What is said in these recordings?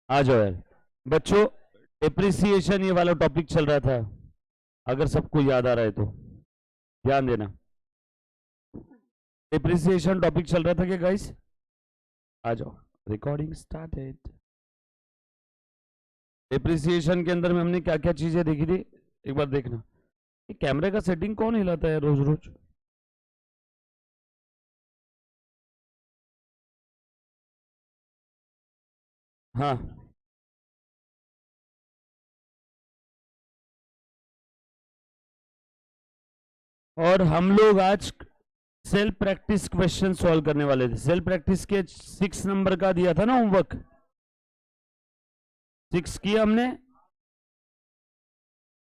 आ जाओ यार बच्चों, डिप्रिसिएशन ये वाला टॉपिक चल रहा था, अगर सबको याद आ रहा है तो ध्यान देना। डिप्रिसिएशन टॉपिक चल रहा था क्या गाइस? आ जाओ, रिकॉर्डिंग स्टार्टेड। डिप्रिसिएशन के अंदर में हमने क्या क्या चीजें देखी थी, एक बार देखना। ये कैमरे का सेटिंग कौन हिलाता है रोज रोज? हाँ, और हम लोग आज सेल्फ प्रैक्टिस क्वेश्चन सॉल्व करने वाले थे। सेल्फ प्रैक्टिस के 6 नंबर का दिया था ना होमवर्क, 6 किया हमने,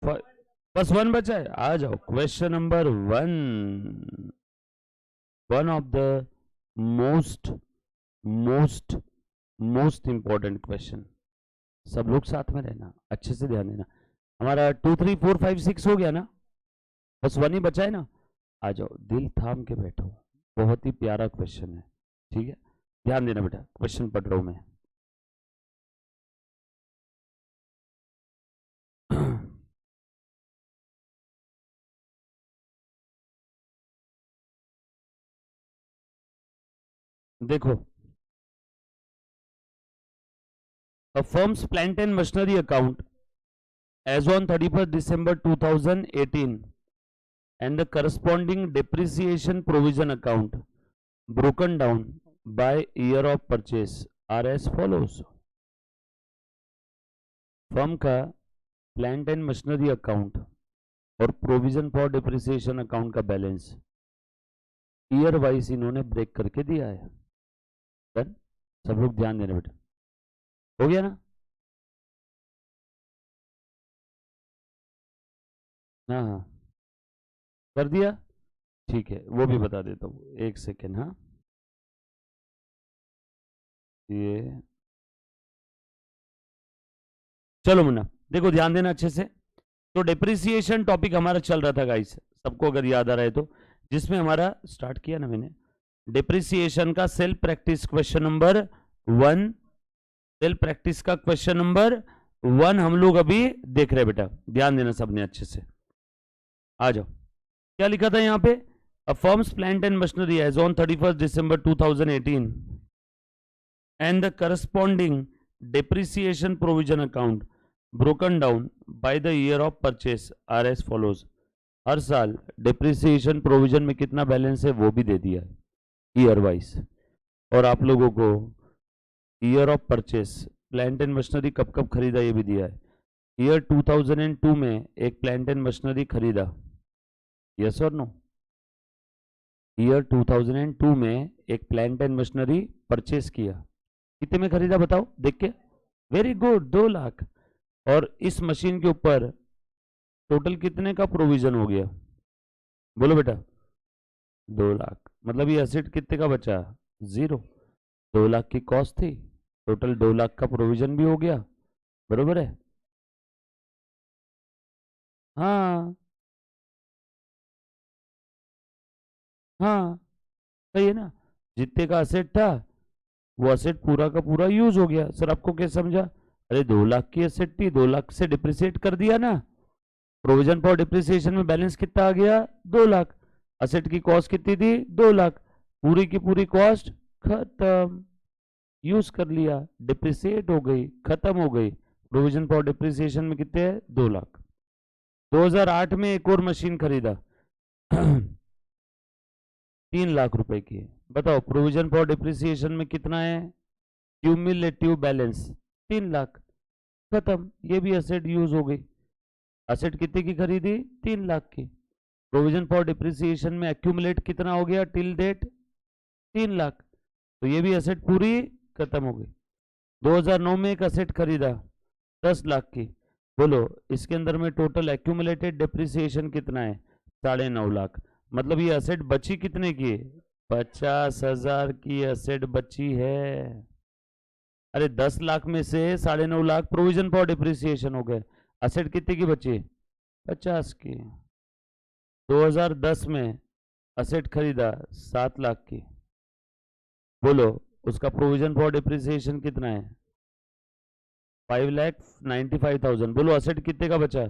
बस 1 बचा है। आ जाओ, question number 1, one of the most most most important question. सब लोग साथ में रहना, अच्छे से ध्यान देना। हमारा 2 3 4 5 6 हो गया ना, बस 1 ही बचा है ना। आ जाओ, दिल थाम के बैठो, बहुत ही प्यारा क्वेश्चन है, ठीक है? ध्यान देना बेटा, क्वेश्चन पढ़ रहा हूं मैं। देखो, a firm's plant and machinery account as on 31st December 2018 and the corresponding depreciation provision account broken down by year of purchase are as follows. Firm का प्लांट एंड मशीनरी अकाउंट और provision for depreciation account का balance year wise इन्होंने break करके दिया है। Done? सब लोग ध्यान देना बेटा, हो गया ना? हाँ हाँ, कर दिया, ठीक है, वो भी बता देता हूँ, एक सेकेंड। हाँ, ये चलो मुन्ना, देखो ध्यान देना अच्छे से। तो डिप्रिसिएशन टॉपिक हमारा चल रहा था गाइस, सबको अगर याद आ रहा है तो, जिसमें हमारा स्टार्ट किया ना मैंने डिप्रिसिएशन का self practice question number 1। Self practice का क्वेश्चन नंबर 1 हम लोग अभी देख रहे हैं बेटा, ध्यान देना सबने अच्छे से। आ जाओ, क्या लिखा था यहाँ पे? A firm's plant and machinery as on 31st December 2018 and the corresponding depreciation provision account broken down by the year of purchase are as follows. हर साल डिप्रिसिएशन प्रोविजन में कितना बैलेंस है वो भी दे दिया है ईयर वाइज, और आप लोगों को year of purchase plant and machinery कब कब खरीदा ये भी दिया है। ईयर 2002 में एक प्लांट एंड मशीनरी खरीदा, यस और नो? ईयर 2002 में एक प्लांट एंड मशीनरी परचेस किया, कितने में खरीदा बताओ देख के? Very good, 2 lakh. और इस मशीन के ऊपर टोटल कितने का प्रोविजन हो गया? बोलो बेटा, 2 लाख। मतलब ये एसेट कितने का बचा? 0। 2 लाख की कॉस्ट थी, टोटल 2 लाख का प्रोविजन भी हो गया, बरोबर है? हाँ हाँ, सही है ना? जितने का असेट था वो असेट पूरा का पूरा यूज हो गया। सर आपको क्या समझा? अरे 2 लाख की असेट थी, 2 लाख से डिप्रिसिएट कर दिया ना, प्रोविजन फॉर डिप्रिसिएशन में बैलेंस कितना आ गया? 2 लाख। असेट की कॉस्ट कितनी थी? 2 लाख। पूरी की पूरी कॉस्ट खत्म, यूज कर लिया, डिप्रिसिएट हो गई, खत्म हो गई। प्रोविजन फॉर डिप्रिसिएशन में कितने है? 2 लाख। 2008 में एक और मशीन खरीदा 3 लाख रुपए की है। बताओ प्रोविजन फॉर डिप्रिसिएशन में कितना है? Cumulative balance 3 lakh. खत्म, ये भी असेट यूज हो गई। असेट कितने की खरीदी? 3 लाख की। प्रोविजन फॉर डिप्रिसिएशन में एक्यूमुलेट कितना हो गया टिल डेट? 3 लाख। तो ये भी असेट पूरी खत्म हो गई। 2009 में एक असेट खरीदा 10 लाख की। बोलो इसके अंदर में टोटल एक्यूमुलेटेड डिप्रिसिएशन कितना है? 9.5 लाख। मतलब ये असेट बची कितने की? 50,000 की असेट बची है। अरे 10 लाख में से 9.5 लाख प्रोविजन फॉर डिप्रिसिएशन हो गए, असेट कितने की बची? 50 की। 2010 में असेट खरीदा 7 लाख की। बोलो उसका प्रोविजन फॉर डिप्रिसिएशन कितना है? 5,95,000। बोलो असेट कितने का बचा?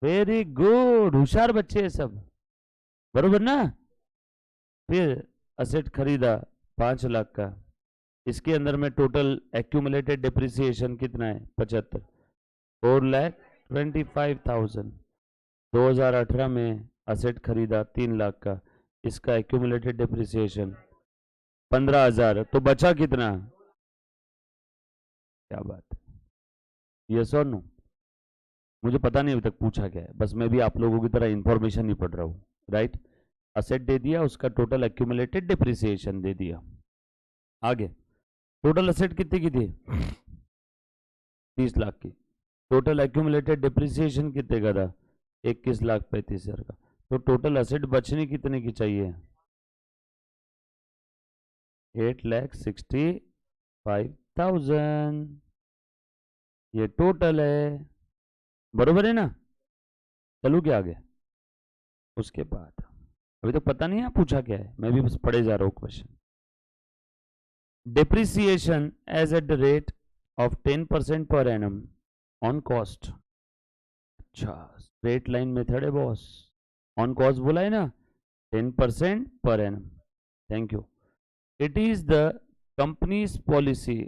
वेरी गुड, होशियार बच्चे हैं सब, बरोबर ना। फिर असेट खरीदा 5 लाख का, इसके अंदर में टोटल एक्यूमुलेटेड डिप्रिसिएशन कितना है? 75। 4,25,000। 2018 में असेट खरीदा 3 लाख का, इसका एक्यूमुलेटेड डिप्रिसिएशन 15,000, तो बचा कितना? क्या बात है, यस और नो? मुझे पता नहीं अभी तक पूछा क्या है, बस मैं भी आप लोगों की तरह इंफॉर्मेशन नहीं पढ़ रहा हूँ, राइट। असेट दे दिया, उसका टोटल एक्यूमुलेटेड डिप्रिसिएशन दे दिया। आगे टोटल असेट कितने की थी? 30 लाख की। टोटल एक्यूमुलेटेड डिप्रिसिएशन कितने का था? 21,35,000 का। तो टोटल असेट बचने कितने की चाहिए? 8,65,000। ये टोटल है, बरोबर है ना। चलू क्या आगे? उसके बाद अभी तो पता नहीं है पूछा क्या है, मैं भी बस पढ़े जा रहा हूँ question. Depreciation as at the rate of 10% per annum on cost. अच्छा, स्ट्रेट लाइन मेथड है बॉस, ऑन कॉस्ट बोला है ना, 10% per annum. Thank you. It is the company's policy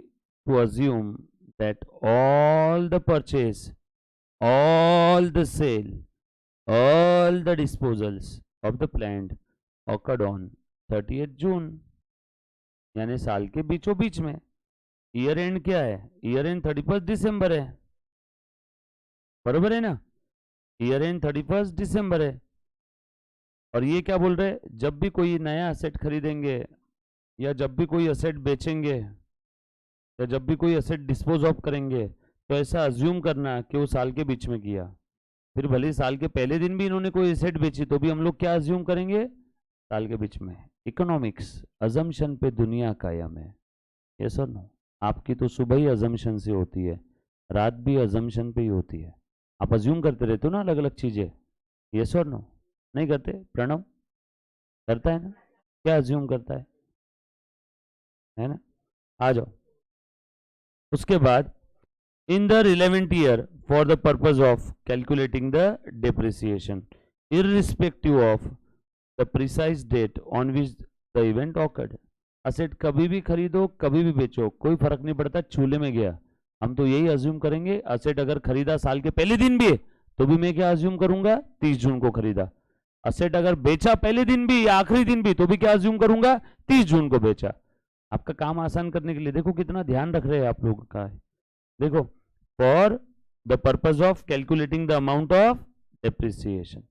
to assume that all the purchase, all the sale, all the disposals of the plant occurred on 30th June, यानी साल के बीचों बीच में। Year and क्या है? ईयर एंड 31 दिसंबर है, बरोबर है ना। ईयर एंड 31 दिसंबर है। और ये क्या बोल रहे हैं? जब भी कोई नया असेट खरीदेंगे या जब भी कोई असेट बेचेंगे या जब भी कोई असेट डिस्पोज ऑफ करेंगे, तो ऐसा अज्यूम करना कि वो साल के बीच में किया। फिर भले साल के पहले दिन भी इन्होंने कोई एसेट बेची, तो भी हम लोग क्या अज्यूम करेंगे? साल के बीच में। इकोनॉमिक्स अजम्पशन पे दुनिया कायम है, यस और नो? आपकी तो सुबह ही अजम्पशन से होती है, रात भी अजम्पशन पे ही होती है। आप अज्यूम करते रहते हो ना अलग अलग चीजें, यस और नो? नहीं करते? प्रणव करता है ना? क्या अज्यूम करता है ना? आ जाओ। उसके बाद in the relevant year for the purpose of calculating the depreciation irrespective of the precise date on which the event occurred। Asset कभी भी खरीदो कभी भी बेचो, कोई फर्क नहीं पड़ता, चूल्हे में गया। हम तो यही अज्यूम करेंगे, असेट अगर खरीदा साल के पहले दिन भी है तो भी मैं क्या अज्यूम करूंगा? 30 जून को खरीदा। असेट अगर बेचा पहले दिन भी या आखिरी दिन भी तो भी क्या अज्यूम करूंगा? 30 जून को बेचा। आपका काम आसान करने के लिए देखो कितना ध्यान रख रहे हैं आप लोगों का। देखो, for the purpose of calculating the amount of depreciation।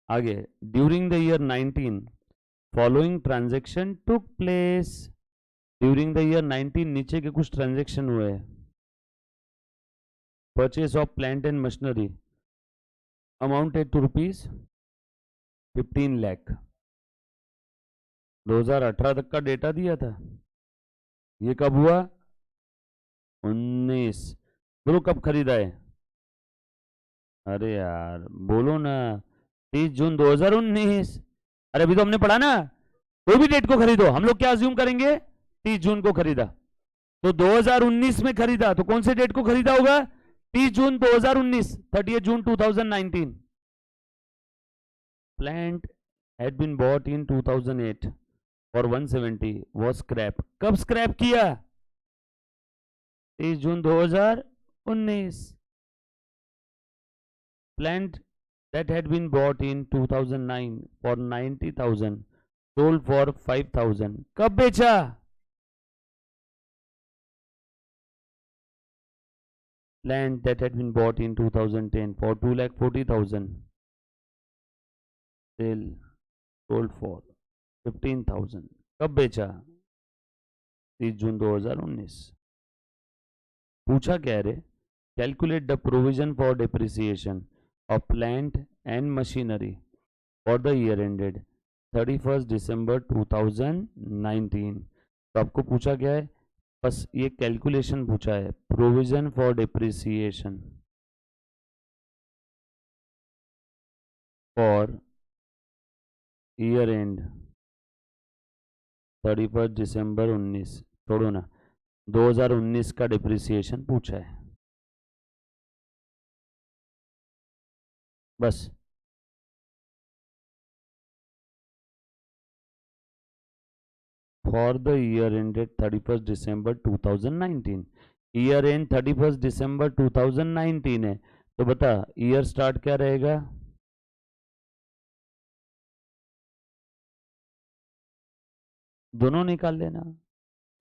आगे, during the year 19 following transaction took place। during the year 19 नीचे के कुछ ट्रांजेक्शन हुए हैं। purchase of plant and machinery amounted to rupees 15 lakh। 2018 तक का डेटा दिया था, ये कब हुआ? 19। बोलो कब खरीदा है? अरे यार बोलो ना, 30 जून 2019। अरे अभी तो हमने पढ़ा ना, कोई भी डेट को खरीदो हम लोग क्या अज्यूम करेंगे? 30 जून को खरीदा। तो 2019 में खरीदा तो कौन से डेट को खरीदा होगा? 30 जून 2019, 30 जून 2019। Plant had been bought in 2008 और 170 was स्क्रैप। कब स्क्रैप किया? 30 जून 2019। Plant that had been bought in 2009 for 90,000 sold for 5,000। कब बेचा? Land that had been bought in 2010 for 2,40,000 sale sold for 15,000। कब बेचा? 30 जून 2019। पूछा क्या रे? Calculate the provision for depreciation of plant and machinery for the year ended 31st December 2019। तो आपको पूछा गया है, बस ये कैलकुलेशन पूछा है, provision for depreciation for year and 31 दिसंबर 19। छोड़ो ना, 2019 का डिप्रिसिएशन पूछा है बस। For the year ended 31 December 2019, year and 31 दिसंबर 2019 है, तो बता ईयर स्टार्ट क्या रहेगा? दोनों निकाल लेना,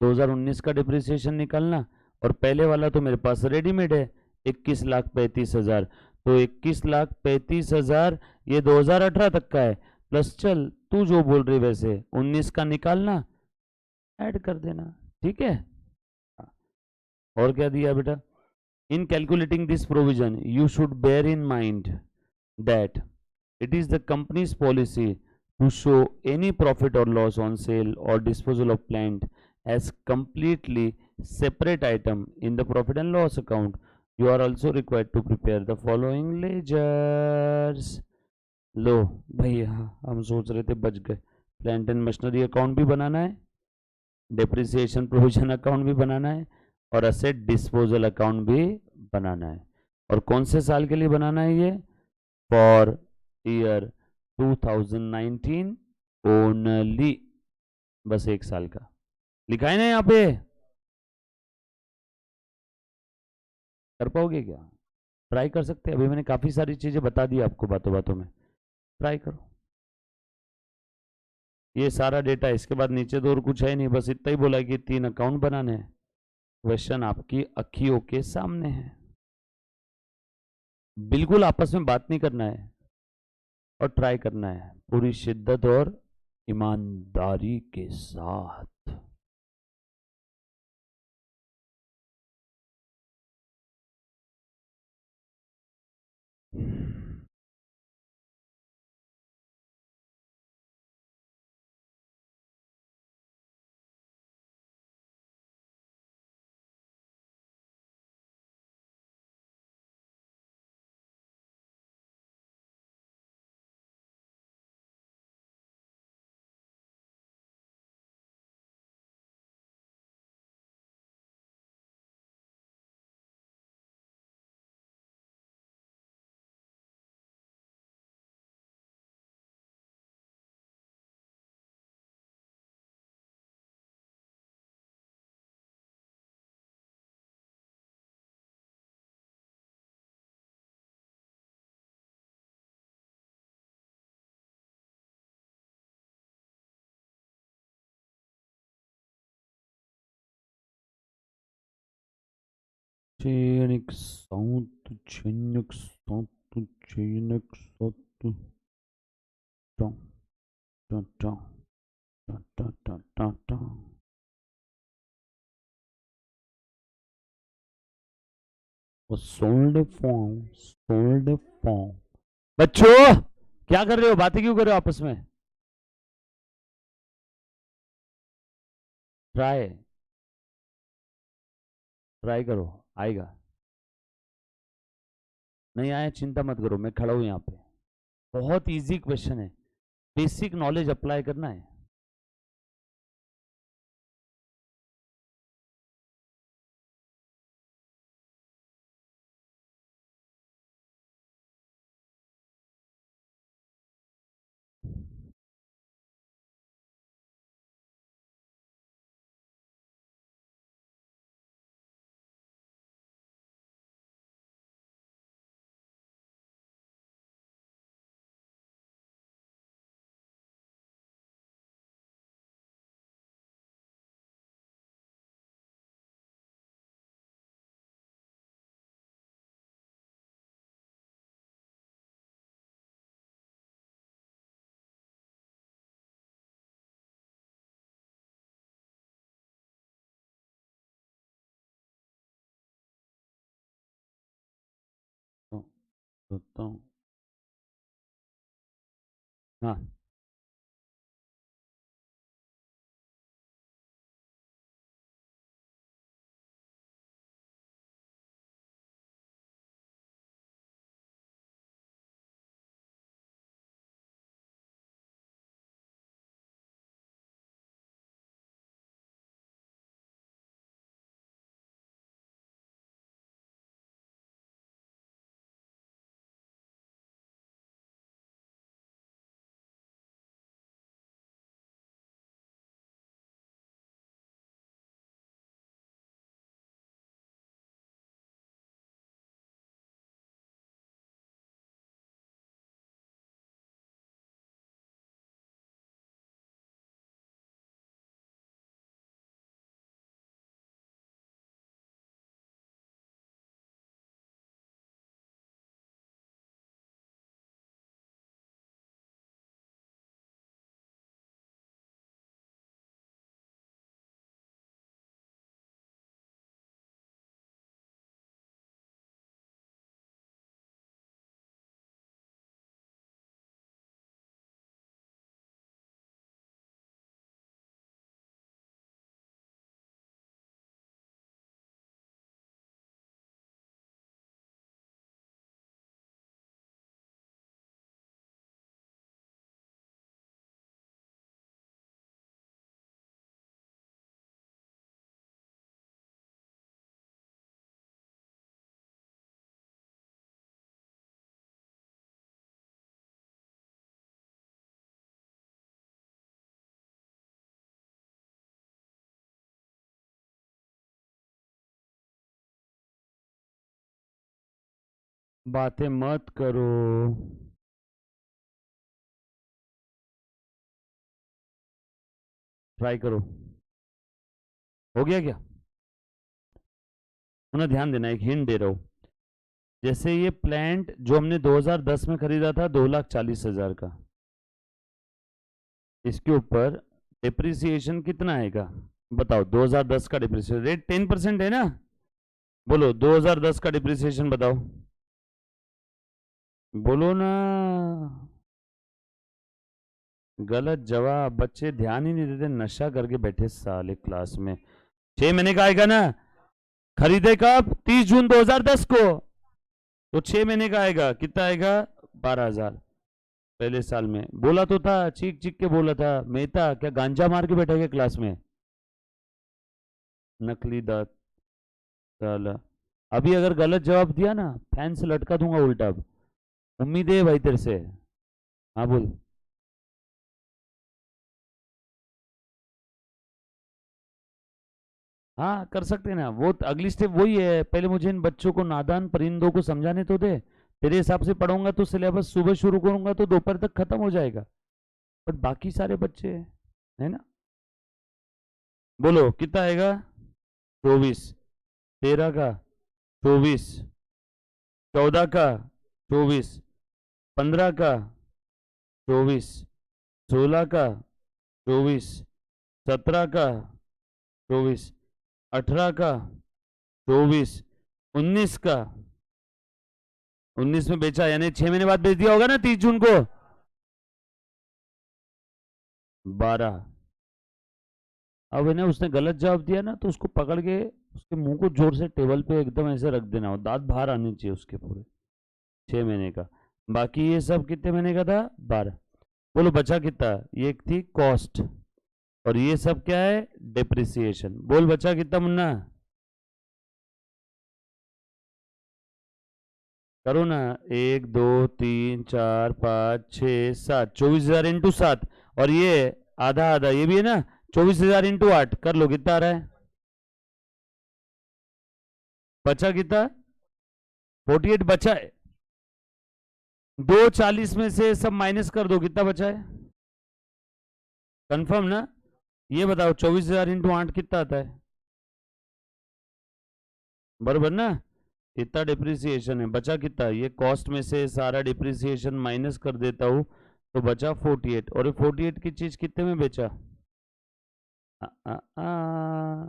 2019 का डिप्रिसिएशन निकालना और पहले वाला तो मेरे पास रेडीमेड है 21,35,000, तो 21,35,000 ये 2018 तक का है, प्लस चल तू जो बोल रही वैसे 19 का निकालना, ऐड कर देना, ठीक है। हाँ, और क्या दिया बेटा? In calculating this provision you should bear in mind that it is the company's policy to show any profit or loss on sale or disposal of plant as completely separate item in the profit and loss account. You are also required to prepare the following ledgers. लो भैया, हम सोच रहे थे बच गए। Plant and machinery account भी बनाना है, depreciation provision account भी बनाना है और असेट डिस्पोजल अकाउंट भी बनाना है। और कौन से साल के लिए बनाना है ये? फॉर ईयर 2019 ओनली, बस एक साल का लिखा है ना यहाँ पे। कर पाओगे क्या? ट्राई कर सकते हैं, अभी मैंने काफी सारी चीजें बता दी आपको बातों बातों में, ट्राई करो। ये सारा डेटा, इसके बाद नीचे तो और कुछ है नहीं, बस इतना ही बोला कि 3 अकाउंट बनाने हैं। क्वेश्चन आपकी अखियों के सामने है, बिल्कुल आपस में बात नहीं करना है और ट्राई करना है पूरी शिद्दत और ईमानदारी के साथ। Çeyrek saat, çeyrek saat, çeyrek saat. Ta ta ta ta ta ta ta ta. Sold form, sold form. बच्चों क्या कर रहे हो, बातें क्यों कर रहे हो आपस में? ट्राई, ट्राई करो, आएगा। नहीं आया चिंता मत करो, मैं खड़ा हूं यहाँ पे। बहुत इजी क्वेश्चन है, बेसिक नॉलेज अप्लाई करना है। तो हाँ बातें मत करो। ट्राई करो। हो गया क्या? उन्हें ध्यान देना, एक हिंट दे रहा हूं। जैसे ये प्लांट जो हमने 2010 में खरीदा था 2,40,000 का, इसके ऊपर डिप्रिसिएशन कितना आएगा बताओ? 2010 का डिप्रिसिएशन रेट 10% है ना? बोलो 2010 का डिप्रिसिएशन बताओ, बोलो ना। गलत जवाब। बच्चे ध्यान ही नहीं देते, नशा करके बैठे साले क्लास में। 6 महीने का आएगा ना? खरीदे कब? 30 जून 2010 को, तो 6 महीने का आएगा। कितना आएगा? 12,000। पहले साल में बोला तो था, चीख चीख के बोला था। मेहता क्या गांजा मार के बैठा गया क्लास में? नकली दांत साला। अभी अगर गलत जवाब दिया ना, फैन से लटका दूंगा उल्टा। अब उम्मीद है भाई तेरे से। हाँ बोल। हाँ कर सकते हैं ना, वो अगली स्टेप वही है। पहले मुझे इन बच्चों को, नादान परिंदों को समझाने तो दे। तेरे हिसाब से पढ़ूंगा तो सिलेबस सुबह शुरू करूंगा तो दोपहर तक खत्म हो जाएगा। बट बाकी सारे बच्चे है ना। बोलो कितना आएगा? 24। 13 का 24। 14 का 24। 15 का 24। 16 का 24। 17 का 24। 18 का 24। 19 का 19 में बेचा, यानी 6 महीने बाद बेच दिया होगा ना 30 जून को। 12। अब है ना, उसने गलत जवाब दिया ना, तो उसको पकड़ के उसके मुंह को जोर से टेबल पे एकदम ऐसे रख देना, और दांत बाहर आने चाहिए उसके पूरे। 6 महीने का। बाकी ये सब कितने महीने का था? 12। बोलो बचा कितना? ये एक थी कॉस्ट, और ये सब क्या है? डिप्रिसिएशन। बोल बचा कितना मुन्ना? करो ना। 1 2 3 4 5 6 7, 24,000 इंटू 7। और ये आधा आधा ये भी है ना, 24,000 इंटू 8 कर लो कितना आ रहा है? बचा कितना? 48 बचा है। 240 में से सब माइनस कर दो, कितना बचा है? कंफर्म ना? ये बताओ 24,000 इंटू 8 कितना आता है? बराबर ना? इतना डिप्रिसिएशन है। बचा कितना? ये कॉस्ट में से सारा डिप्रिसिएशन माइनस कर देता हूँ तो बचा 48। और ये 48 की चीज कितने में बेचा? आ, आ, आ,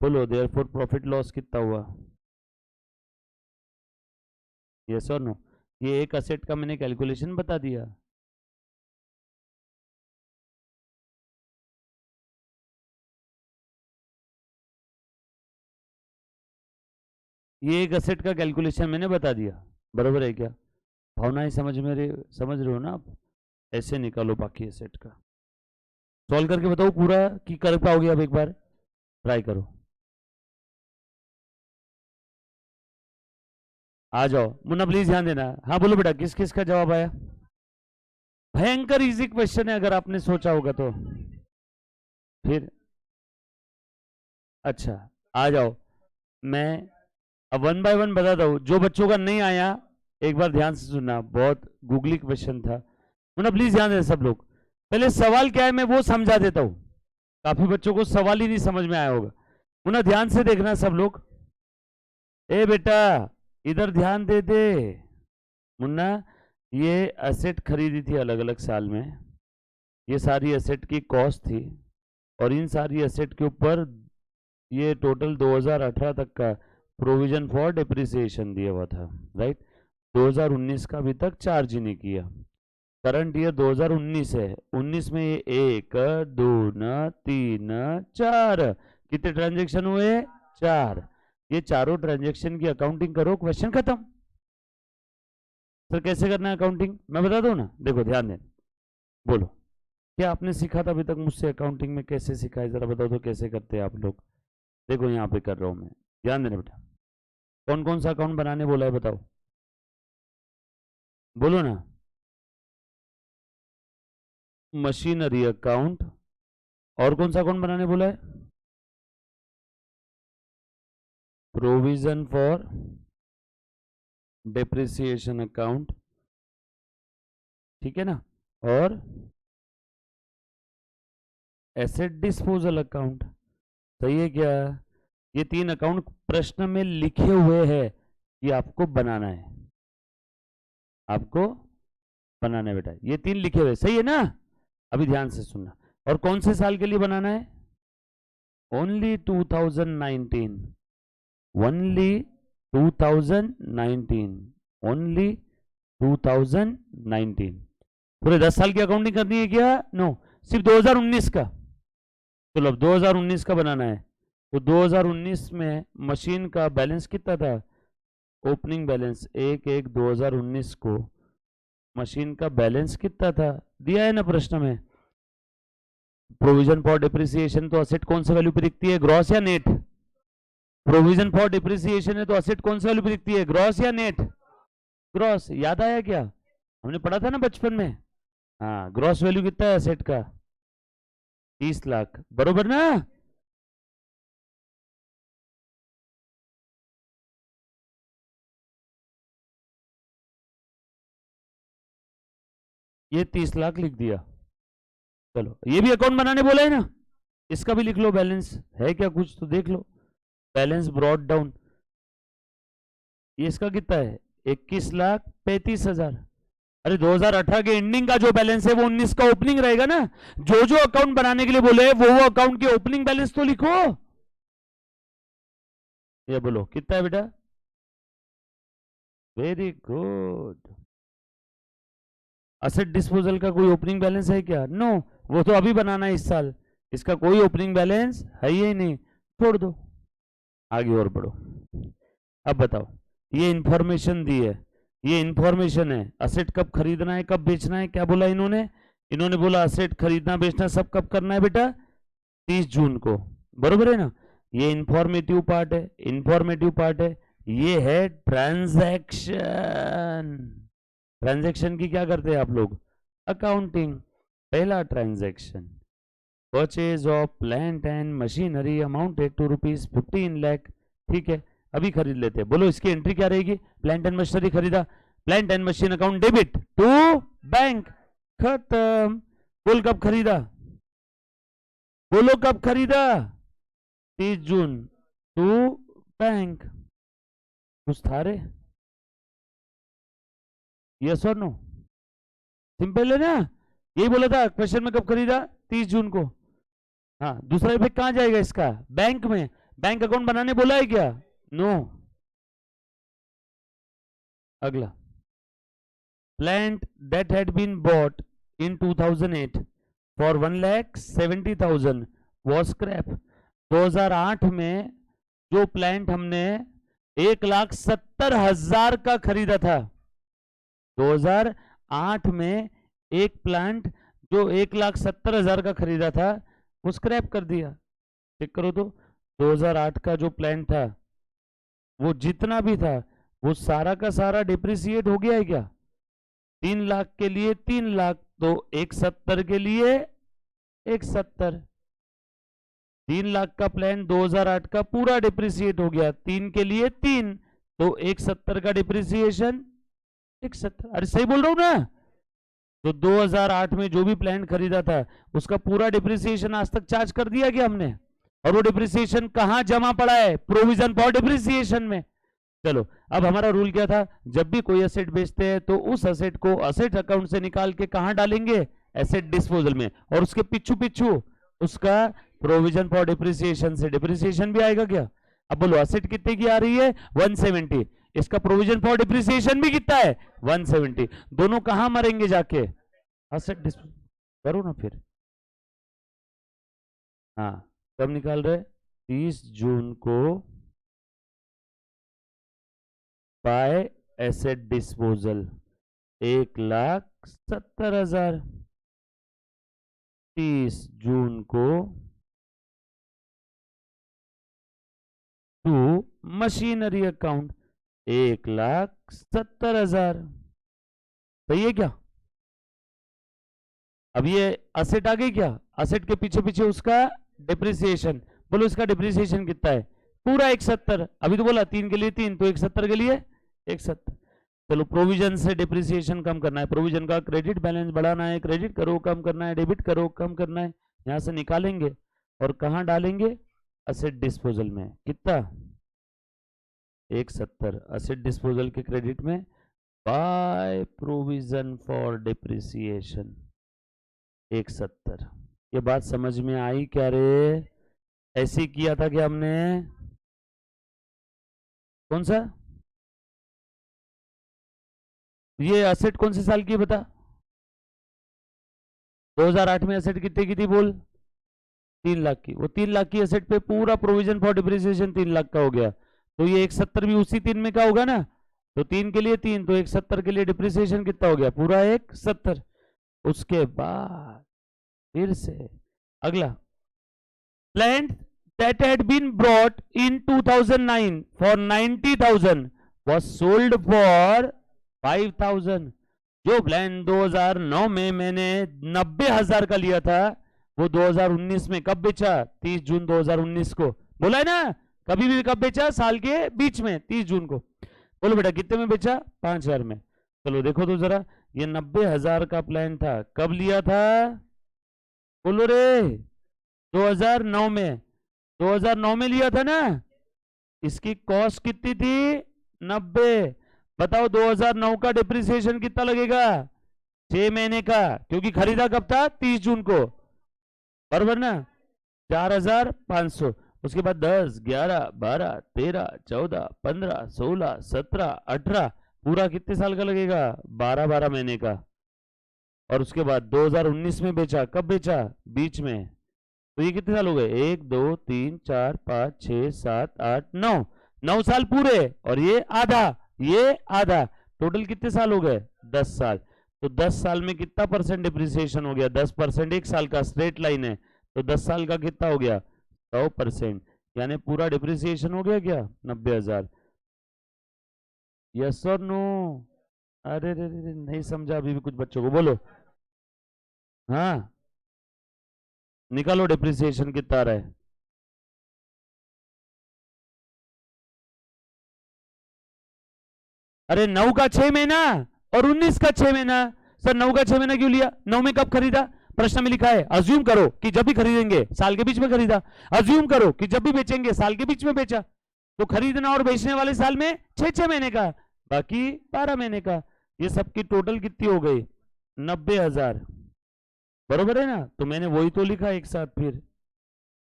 बोलो देयर फोर प्रॉफिट लॉस कितना हुआ? यस और नो? ये एक असेट का मैंने कैलकुलेशन बता दिया। ये एक असेट का कैलकुलेशन मैंने बता दिया। बरोबर है क्या? भावनाएं समझ रहे हो ना आप? ऐसे निकालो बाकी असेट का। सॉल्व करके बताओ पूरा कि कर पाओगे? अब एक बार ट्राई करो। आ जाओ मुन्ना, प्लीज ध्यान देना। हाँ बोलो बेटा, किस किस का जवाब आया? भयंकर इजी क्वेश्चन है अगर आपने सोचा होगा तो। फिर अच्छा, आ जाओ। मैं अब वन बाय वन बताता हूँ। जो बच्चों का नहीं आया एक बार ध्यान से सुनना, बहुत गूगली क्वेश्चन था। मुन्ना प्लीज ध्यान देना सब लोग। पहले सवाल क्या है मैं वो समझा देता हूँ। काफी बच्चों को सवाल ही नहीं समझ में आया होगा। मुन्ना ध्यान से देखना सब लोग। ए बेटा इधर ध्यान दे दे। मुन्ना ये एसेट खरीदी थी अलग अलग साल में। ये सारी एसेट की कॉस्ट थी, और इन सारी एसेट के ऊपर ये टोटल 2018 तक का प्रोविजन फॉर डिप्रिसिएशन दिया हुआ था। राइट? 2019 का अभी तक चार्ज ही नहीं किया। करंट ईयर 2019 है। 19 में ये 1 2 3 4 कितने ट्रांजेक्शन हुए? 4। ये चारों ट्रांजेक्शन की अकाउंटिंग करो, क्वेश्चन खत्म। सर कैसे करना है अकाउंटिंग? मैं बता दूं ना, देखो ध्यान देना। बोलो क्या आपने सीखा था अभी तक मुझसे अकाउंटिंग में? कैसे सीखा है जरा बताओ तो, कैसे करते हैं आप लोग? देखो यहाँ पे कर रहा हूँ मैं, ध्यान देना बेटा। कौन कौन सा अकाउंट बनाने बोला है बताओ? बोलो ना। Machinery account. और कौन सा अकाउंट बनाने बोला है? प्रोविजन फॉर डेप्रिसिएशन अकाउंट, ठीक है ना, और एसेट डिस्पोजल अकाउंट। सही है क्या? ये तीन अकाउंट प्रश्न में लिखे हुए हैं, ये आपको बनाना है, आपको बनाना है बेटा, ये तीन लिखे हुए, सही है ना? अभी ध्यान से सुनना। और कौन से साल के लिए बनाना है? Only 2019, only 2019, only 2019। पूरे 10 साल की अकाउंटिंग करनी है क्या? नो, सिर्फ 2019 का। चलो अब 2019 का बनाना है। तो 2019 में मशीन का बैलेंस कितना था? ओपनिंग बैलेंस 1/1/2019 को मशीन का बैलेंस कितना था? दिया है ना प्रश्न में। प्रोविजन फॉर डिप्रिसिएशन तो असेट कौन सा वैल्यू पे दिखती है, ग्रॉस या नेट? प्रोविजन फॉर डिप्रिसिएशन है तो असेट कौन सा वैल्यू पे दिखती है, ग्रॉस या नेट? ग्रॉस। याद आया क्या? हमने पढ़ा था ना बचपन में। हाँ, ग्रॉस वैल्यू कितना है असेट का? 30 लाख, बरोबर ना? ये 30 लाख लिख दिया। चलो ये भी अकाउंट बनाने बोला है ना, इसका भी लिख लो। बैलेंस है क्या कुछ तो देख लो। बैलेंस ब्रॉड डाउन, ये इसका कितना है? 21,35,000। अरे 2018 के एंडिंग का जो बैलेंस है वो 19 का ओपनिंग रहेगा ना। जो जो अकाउंट बनाने के लिए बोले वो अकाउंट के ओपनिंग बैलेंस तो लिखो। ये बोलो कितना है बेटा? Very good. असेट डिस्पोजल का कोई ओपनिंग बैलेंस है क्या? नो, वो तो अभी बनाना है इस साल, इसका कोई ओपनिंग बैलेंस है ही नहीं, छोड़ दो, आगे और बढ़ो। अब बताओ, ये इंफॉर्मेशन दी है, ये इंफॉर्मेशन है, असेट कब खरीदना है कब बेचना है, क्या बोला इन्होंने? इन्होंने बोला असेट खरीदना बेचना सब कब करना है बेटा? 30 जून को, बरोबर है ना? ये इंफॉर्मेटिव पार्ट है, इंफॉर्मेटिव पार्ट है। ये है ट्रांजैक्शन। ट्रांजैक्शन की क्या करते हैं आप लोग? अकाउंटिंग। पहला transaction, purchase of plant and machinery amounted to ₹15 lakh. ठीक है, अभी खरीद लेते हैं। बोलो इसकी एंट्री क्या रहेगी? प्लांट एंड मशीनरी खरीदा, plant and machine account debit to bank, खत्म। बोल कब खरीदा? बोलो कब खरीदा? 30 जून टू बैंक। कुछ था रे? यस और नो? सिंपल है ना? यही बोला था क्वेश्चन में, कब खरीदा? 30 जून को। हाँ, दूसरा इफेक्ट कहां जाएगा इसका? बैंक में। बैंक अकाउंट बनाने बोला है क्या? नो। अगला, plant that had been bought in 2008 for 1,70,000 was scrap. 2008 में जो प्लांट हमने 1,70,000 का खरीदा था, 2008 में एक प्लांट जो 1,70,000 का खरीदा था वो स्क्रैप कर दिया। चेक करो तो 2008 का जो प्लान था वो जितना भी था वो सारा का सारा डिप्रिसिएट हो गया है क्या? 3 लाख के लिए 3 लाख, तो 170 के लिए 170। 3 लाख का प्लान 2008 का पूरा डिप्रिसिएट हो गया, 3 के लिए 3, तो 170 का डिप्रिसिएशन 170। अरे सही बोल रहा हूं ना? तो 2008 में जो भी प्लान खरीदा था उसका पूरा डिप्रिसिएशन आज तक चार्ज कर दिया गया हमने, और वो डिप्रिसिएशन कहां जमा पड़ा है? प्रोविजन फॉर डिप्रिसिएशन में। चलो अब हमारा रूल क्या था? जब भी कोई असेट बेचते हैं तो उस असेट को असेट अकाउंट से निकाल के कहां डालेंगे? एसेट डिस्पोजल में, और उसके पिछू पिछू उसका प्रोविजन फॉर डिप्रिसिएशन से डिप्रिसिएशन भी आएगा क्या? अब बोलो असेट कितने की आ रही है? 170, इसका प्रोविजन फॉर डिप्रिसिएशन भी कितना है? 170। दोनों कहां मरेंगे जाके? Asset disposal. करो ना फिर। हाँ, कब निकाल रहे? 30 जून को बाय एसेट डिस्पोजल 1,70,000। 30 जून को टू मशीनरी अकाउंट 1,70,000। सही है क्या? अब ये असेट आ गई क्या? असेट के पीछे पीछे उसका डिप्रिसिएशन। बोलो इसका डिप्रिसिएशन कितना है? पूरा 170। अभी तो बोला 3 के लिए 3, तो 170 के लिए 170। चलो प्रोविजन से डिप्रिसिएशन कम करना है, प्रोविजन का क्रेडिट बैलेंस बढ़ाना है, क्रेडिट करो कम करना है, डेबिट करो कम करना है, यहां से निकालेंगे और कहां डालेंगे, असेट डिस्पोजल में। कितना, 170 असेट डिस्पोजल के क्रेडिट में बाय प्रोविजन फॉर डिप्रिसिएशन 170। ये बात समझ में आई क्या रे? ऐसे ही किया था कि हमने कौन सा, ये एसेट कौन से साल की बता, 2008 में एसेट कितने की थी बोल, 3 लाख की। वो 3 लाख की एसेट पे पूरा प्रोविजन फॉर डिप्रिसिएशन 3 लाख का हो गया, तो ये 170 भी उसी 3 में का होगा ना, तो 3 के लिए 3, तो 170 के लिए डिप्रिसिएशन कितना हो गया, पूरा 170। उसके बाद फिर से अगला, plant that had been brought in 2009 for 90,000 was sold for 5,000। जो प्लान 2009 में मैंने 90,000 का लिया था, वो 2019 में कब बेचा, 30 जून 2019 को। बोला है ना, कभी भी कब बेचा, साल के बीच में 30 जून को। बोलो बेटा कितने में बेचा, 5,000 में। चलो देखो तो जरा, ये 90,000 का प्लान था, कब लिया था, बोलो रे, 2009 में, 2009 में लिया था ना। इसकी कॉस्ट कितनी थी, 90। बताओ 2009 का डिप्रिसिएशन कितना लगेगा, 6 महीने का, क्योंकि खरीदा कब था, 30 जून को, बराबर ना, 4,500। उसके बाद 10, 11, 12, 13, 14, 15, 16, 17, 18, पूरा कितने साल का लगेगा, 12 महीने का। और उसके बाद 2019 में बेचा, कब बेचा, बीच में, तो ये कितने साल हो गए, 1, 2, 3, 4, 5, 6, 7, 8, 9, 9 साल पूरे, और ये आधा, ये आधा, टोटल कितने साल हो गए, 10 साल। तो 10 साल में कितना परसेंट डिप्रिसिएशन हो गया, 10%, एक साल का स्ट्रेट लाइन है, तो 10 साल का कितना हो गया, 100%, यानी पूरा डिप्रिसिएशन हो गया क्या, 90,000। यस और नो? अरे रे रे, नहीं समझा अभी भी कुछ बच्चों को, बोलो हाँ, निकालो डिप्रिसिएशन कितना आ रहा है। अरे 9 का 6 महीना और 19 का 6 महीना। सर 9 का 6 महीना क्यों लिया, 9 में कब खरीदा, प्रश्न में लिखा है, अज्यूम करो कि जब भी खरीदेंगे साल के बीच में खरीदा, अज्यूम करो कि जब भी बेचेंगे साल के बीच में बेचा, तो खरीदना और बेचने वाले साल में 6 महीने का, बाकी 12 महीने का। ये सबकी टोटल कितनी हो गई, 90,000, बरोबर है ना। तो मैंने वही तो लिखा एक साथ। फिर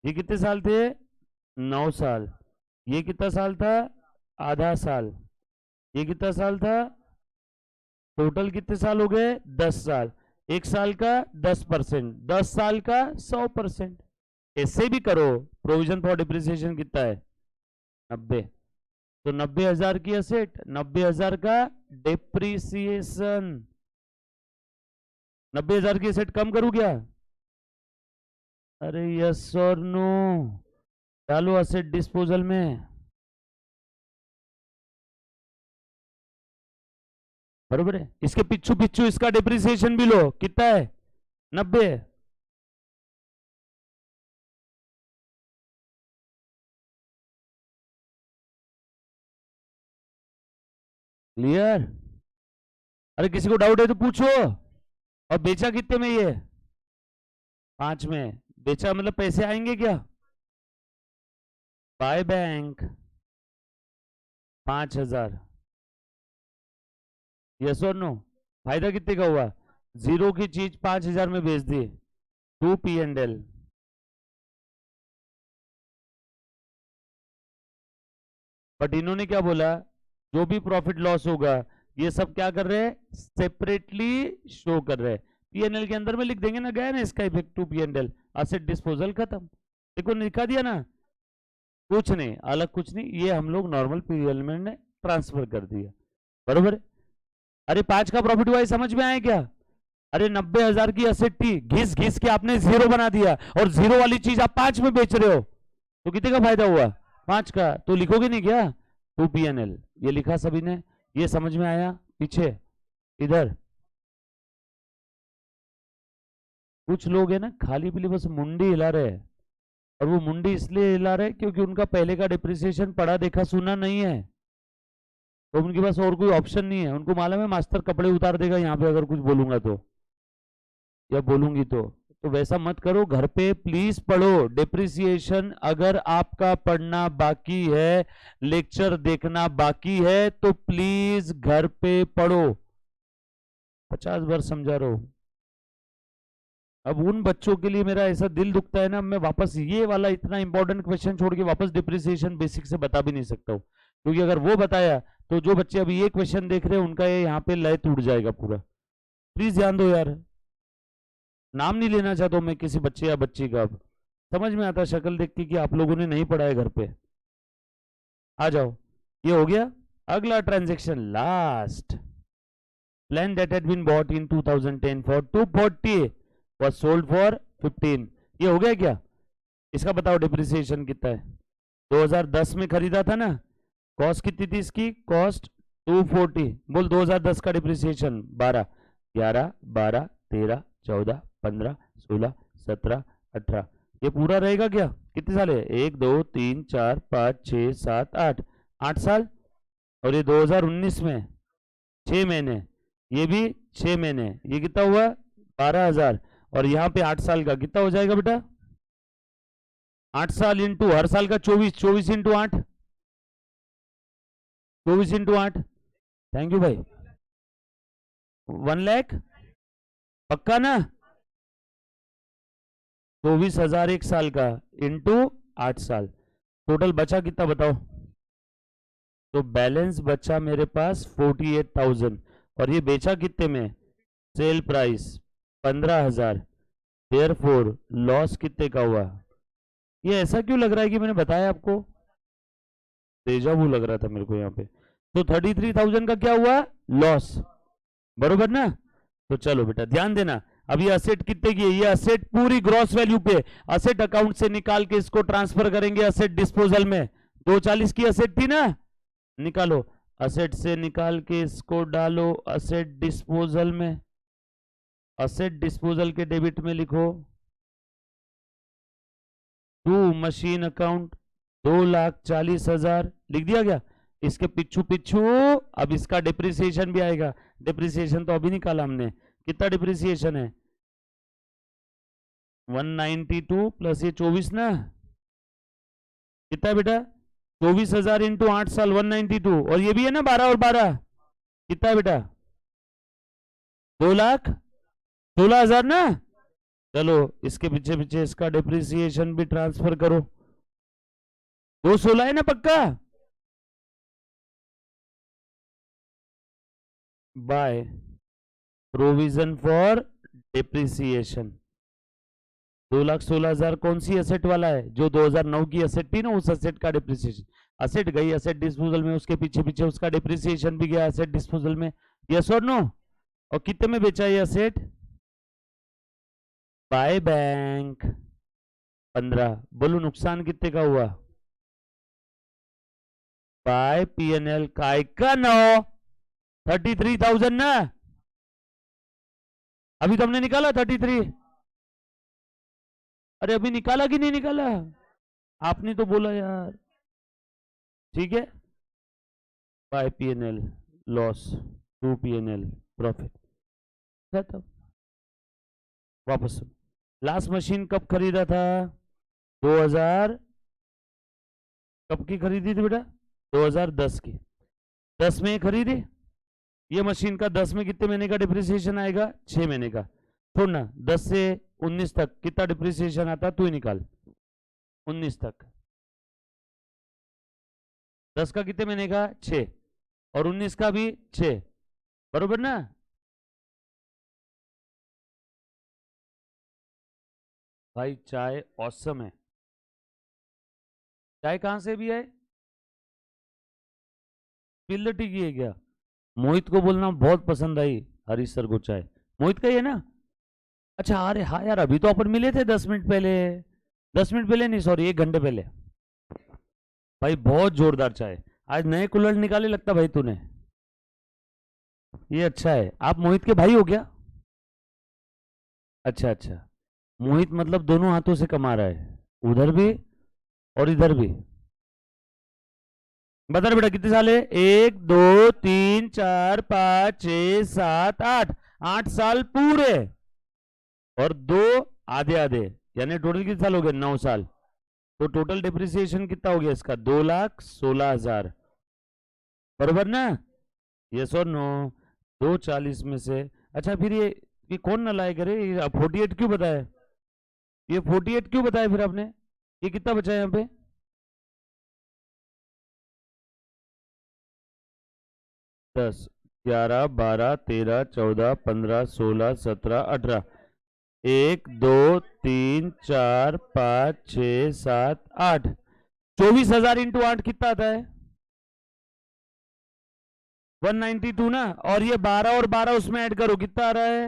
ये कितने साल थे, 9 साल। ये कितना साल था, आधा साल। ये कितना साल था, टोटल कितने साल हो गए, 10 साल। एक साल का 10%, 10 साल का 100%। ऐसे भी करो, प्रोविजन फॉर डिप्रिसिएशन कितना है, 90। तो 90,000 की एसेट, 90,000 का डिप्रिसिएशन। 90,000 की एसेट कम करूं क्या, अरे यस और नो, डालो एसेट डिस्पोजल में, बरोबर है। इसके पिछू पिछू इसका डिप्रिसिएशन भी लो, कितना है, 90। क्लियर? अरे किसी को डाउट है तो पूछो। और बेचा कितने में, ये 5 में बेचा, मतलब पैसे आएंगे क्या, बाय बैंक 5,000। यस और नो? फायदा कितने का हुआ, 0 की चीज 5,000 में बेच दी, 2 P&L। बट इन्होंने क्या बोला, जो भी प्रॉफिट लॉस होगा ये सब क्या कर रहे हैं, सेपरेटली शो कर रहे हैं। P&L के अंदर में लिख देंगे ना, गया ना इसका इफेक्ट 2 P&L, एसेट डिस्पोजल खत्म। देखो लिखा दिया ना, कुछ नहीं अलग, कुछ नहीं, ये हम लोग नॉर्मल P&L में ट्रांसफर कर दिया, बरोबर। अरे 5 का प्रॉफिट हुआ, समझ में आया क्या? अरे 90,000 की एसेट थी, घिस घिस के आपने 0 बना दिया, और 0 वाली चीज आप 5 में बेच रहे हो, तो कितने का फायदा हुआ, 5 का। तो लिखोगे नहीं क्या, 2 P&L, ये लिखा सभी ने, ये समझ में आया। पीछे इधर कुछ लोग है ना, खाली पीली बस मुंडी हिला रहे हैं, और वो मुंडी इसलिए हिला रहे क्योंकि उनका पहले का डिप्रिसिएशन पढ़ा देखा सुना नहीं है। तो उनके पास और कोई ऑप्शन नहीं है, उनको मालूम है मास्टर कपड़े उतार देगा यहाँ पे अगर कुछ बोलूंगा तो, या बोलूंगी तो वैसा मत करो। घर पे प्लीज पढ़ो डिप्रिसिएशन। अगर आपका पढ़ना बाकी है, लेक्चर देखना बाकी है, तो प्लीज घर पे पढ़ो। 50 बार समझा रहा हूं। अब उन बच्चों के लिए मेरा ऐसा दिल दुखता है ना, मैं वापस ये वाला इतना इंपॉर्टेंट क्वेश्चन छोड़ के वापस डिप्रिसिएशन बेसिक से बता भी नहीं सकता हूँ, क्योंकि अगर वो बताया तो जो बच्चे अभी ये क्वेश्चन देख रहे हैं उनका ये यहाँ पे लय टूट जाएगा पूरा। प्लीज ध्यान दो यार। नाम नहीं लेना चाहता हूं मैं किसी बच्चे या बच्ची का, अब समझ में आता शक्ल देख के कि आप लोगों ने नहीं पढ़ा है घर पे। आ जाओ, ये हो गया। अगला transaction last. Land that had been bought in 2010 for 240 was sold for 15। ये हो गया क्या? इसका बताओ डिप्रिसिएशन कितना है? 2010 में खरीदा था ना, कॉस्ट कितनी थी इसकी? कॉस्ट 240। बोल 2010 का डिप्रिसिएशन 12, 11, 12, 13, 14, 15, 16, 17, 18। ये पूरा रहेगा क्या? कितने साल है? 1, 2, 3, 4, 5, 6, 7, 8, 8 साल। और ये 2019 में 6 महीने, ये भी 6 महीने, ये कितना हुआ? 12,000। और यहाँ पे 8 साल का कितना हो जाएगा बेटा? 8 साल इंटू हर साल का 24, 24 इंटू 8, 24 इंटू 8। थैंक यू भाई। 1 लाख पक्का ना? 24,000 एक साल का इंटू 8 साल, टोटल बचा कितना बताओ? तो बैलेंस बचा मेरे पास 48,000। और ये बेचा कितने में? Sale price 15,000। देयरफॉर लॉस कितने का हुआ? ये ऐसा क्यों लग रहा है कि मैंने बताया आपको? डेजावू लग रहा था मेरे को यहाँ पे। तो 33,000 का क्या हुआ? लॉस, बरोबर ना? तो चलो बेटा ध्यान देना। अब ये असेट कितने की है? ये असेट पूरी ग्रॉस वैल्यू पे, असेट अकाउंट से निकाल के इसको ट्रांसफर करेंगे असेट डिस्पोजल में। 240 की असेट थी ना, निकालो असेट से निकाल के इसको डालो असेट डिस्पोजल में। असेट डिस्पोजल के डेबिट में लिखो टू मशीन अकाउंट 2,40,000, लिख दिया गया। इसके पिछू पिछू अब इसका डिप्रिसिएशन भी आएगा। डिप्रिसिएशन तो अभी निकाला हमने, कितना डिप्रिसिएशन है? 192 प्लस ये 24 ना, कितना है बेटा? 24,000 इंटू 8 साल 192। और ये भी है ना 12 और 12, कितना है बेटा? 2,16,000 ना। चलो इसके पीछे पीछे इसका डिप्रिसिएशन भी ट्रांसफर करो। 216 है ना पक्का? By provision for depreciation. 2,16,000 कौन सी एसेट वाला है? जो 2009 की एसेट थी ना, उस एसेट का डिप्रिसिएशन। एसेट गई एसेट डिस्पोजल में, उसके पीछे पीछे उसका डिप्रिसिएशन भी गया एसेट डिस्पोजल में। यस और नो? और कितने में बेचा ये एसेट? By bank 15। बोलो नुकसान कितने का हुआ? बाय पीएनएल काय का 9, 33,000 ना। अभी तो हमने निकाला 33। अरे अभी निकाला कि नहीं निकाला? आपने तो बोला यार। ठीक है, by PNL loss to PNL profit, खत्म। वापस लास्ट मशीन कब खरीदा था? 2000 कब की खरीदी थी बेटा? 2010 की। 10 में खरीदी ये मशीन का। 10 में कितने महीने का डिप्रिसिएशन आएगा? 6 महीने का। छोड़ना, 10 से 19 तक कितना डिप्रिसिएशन आता तू ही निकाल। 19 तक 10 का कितने महीने का? 6, और 19 का भी 6, बरोबर ना? भाई चाय औसम है। चाय कहां से भी है? पिल्लटी की है क्या? मोहित को बोलना बहुत पसंद आई हरीश सर को चाय। मोहित का ही है ना? अच्छा, अरे हाँ यार, अभी तो अपन मिले थे 10 मिनट पहले। 10 मिनट पहले नहीं, सॉरी 1 घंटे पहले। भाई बहुत जोरदार चाय। आज नए कूलर निकाले लगता भाई तूने। ये अच्छा है। आप मोहित के भाई हो क्या? अच्छा अच्छा। मोहित मतलब दोनों हाथों से कमा रहा है, उधर भी और इधर भी। बता रहे बेटा कितने साल है? 1 2 3 4 5 6 7 8, 8 साल पूरे और 2 आधे आधे, यानी टोटल कितने साल हो गए? 9 साल। तो टोटल डिप्रिसिएशन कितना हो गया इसका? 2,16,000, बरोबर ना? यस और नो? 240 में से, अच्छा फिर ये कौन ना लाए करे? ये 48 क्यों बताया? ये 48 क्यों बताया फिर आपने? ये कितना बचा है यहाँ पे? 10 11 12 13 14 15 16 17 18, 1 2 3 4 5 6 7 8, 24,000 इंटू 8 कितना आता है? 192 ना। और ये 12 और 12 उसमें ऐड करो, कितना आ रहा है?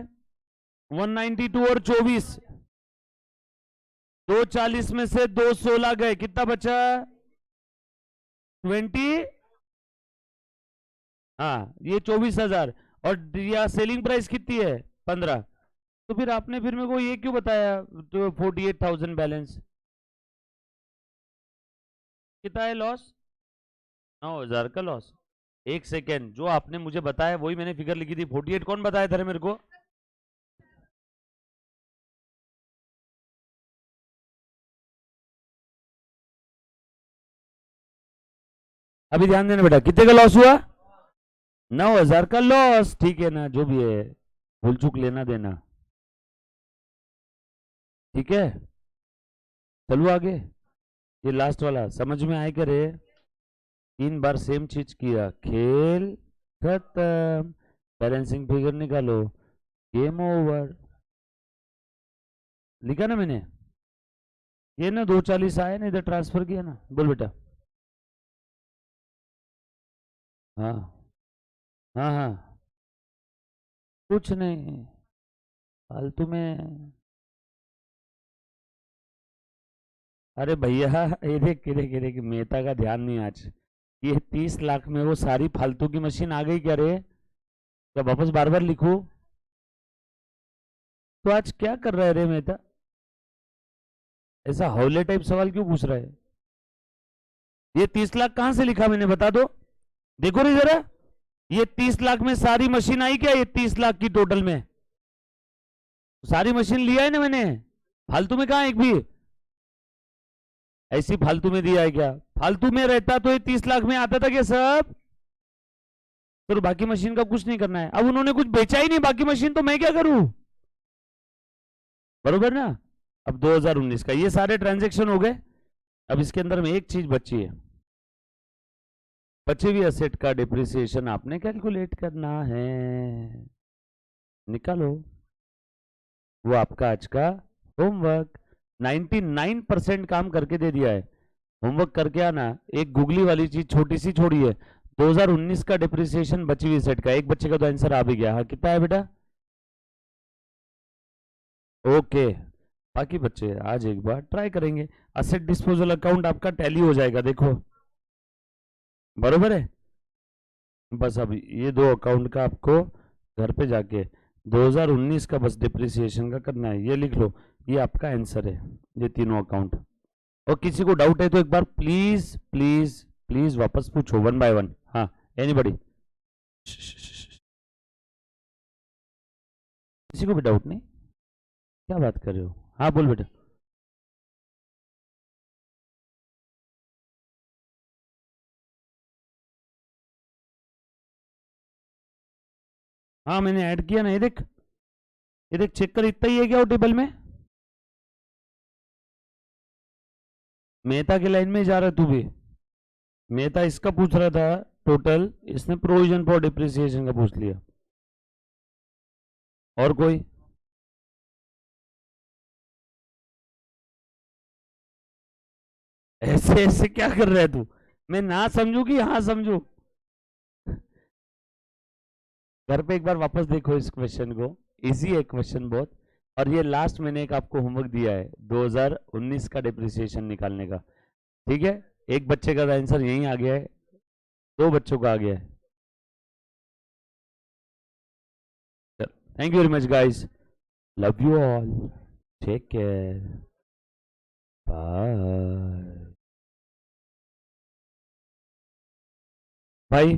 192 और 24, 240 में से 216 गए, कितना बचा? 20। हाँ ये 24,000, और या सेलिंग प्राइस कितनी है? 15। तो फिर आपने फिर मेरे को ये क्यों बताया तो 48,000 बैलेंस? कितना है लॉस? 9,000 का लॉस। एक सेकेंड, जो आपने मुझे बताया वही मैंने फिगर लिखी थी। 48 कौन बताया था मेरे को? अभी ध्यान देना बेटा, कितने का लॉस हुआ? 9,000 का लॉस, ठीक है ना? जो भी है भूल चूक लेना देना, ठीक है? चलो आगे, ये लास्ट वाला समझ में आए करे? 3 बार सेम चीज किया, खेल खत्म, बैलेंसिंग फिगर निकालो, गेम ओवर। लिखा ना मैंने? ये ना 240 आया ना, इधर ट्रांसफर किया ना, बोल बेटा। हाँ हाँ हाँ, कुछ नहीं फालतू में। अरे भैया, ये देख ये देख ये देख, मेहता का ध्यान नहीं आज। ये 30 लाख में वो सारी फालतू की मशीन आ गई क्या रे? क्या वापस बार बार लिखूं? तो आज क्या कर रहा है रे मेहता? ऐसा हौले टाइप सवाल क्यों पूछ रहा है? ये 30 लाख कहां से लिखा मैंने, बता दो। देखो रे जरा, ये 30 लाख में सारी मशीन आई क्या? ये 30 लाख की टोटल में सारी मशीन लिया है ना मैंने? फालतू में कहा एक भी? ऐसी फालतू में दिया है क्या? फालतू में रहता तो ये 30 लाख में आता था क्या सब? तो बाकी मशीन का कुछ नहीं करना है। अब उन्होंने कुछ बेचा ही नहीं बाकी मशीन, तो मैं क्या करूं? बरोबर ना? अब 2019 का ये सारे ट्रांजेक्शन हो गए। अब इसके अंदर में एक चीज बची है, बची हुई असेट का डिप्रिसिएशन आपने कैलकुलेट करना है। निकालो, वो आपका आज का होमवर्क। 99% काम करके दे दिया है, होमवर्क करके आना। एक गूगली वाली चीज छोटी सी छोड़ी है, 2019 का डिप्रिसिएशन बची हुई सेट का। एक बच्चे का तो आंसर आ भी गया। हाँ कितना है बेटा? ओके, बाकी बच्चे आज एक बार ट्राई करेंगे। असेट डिस्पोजल अकाउंट आपका टैली हो जाएगा, देखो बरोबर है। बस अब ये दो अकाउंट का आपको घर पे जाके 2019 का बस डिप्रिसिएशन का करना है, ये लिख लो। ये आपका आंसर है, ये तीनों अकाउंट। और किसी को डाउट है तो एक बार प्लीज प्लीज प्लीज वापस पूछो, 1 बाय 1। हाँ, एनीबडी? किसी को भी डाउट नहीं? क्या बात कर रहे हो? हाँ बोल बेटा। हाँ मैंने ऐड किया ना, ये देख चेक कर, इतना ही है क्या वो टेबल में? मेहता के लाइन में ही जा रहा है तू भी? मेहता इसका पूछ रहा था टोटल, इसने प्रोविजन फॉर डिप्रिसिएशन का पूछ लिया। और कोई? ऐसे ऐसे क्या कर रहा है तू? मैं ना समझू कि हाँ समझू? घर पे एक बार वापस देखो इस क्वेश्चन को, इजी है क्वेश्चन बहुत। और ये लास्ट मैंने एक आपको होमवर्क दिया है 2019 का डिप्रिसिएशन निकालने का, ठीक है? एक बच्चे का आंसर यहीं आ गया है, 2 बच्चों का आ गया है। Thank you very much guys, love you all, take care, bye. भाई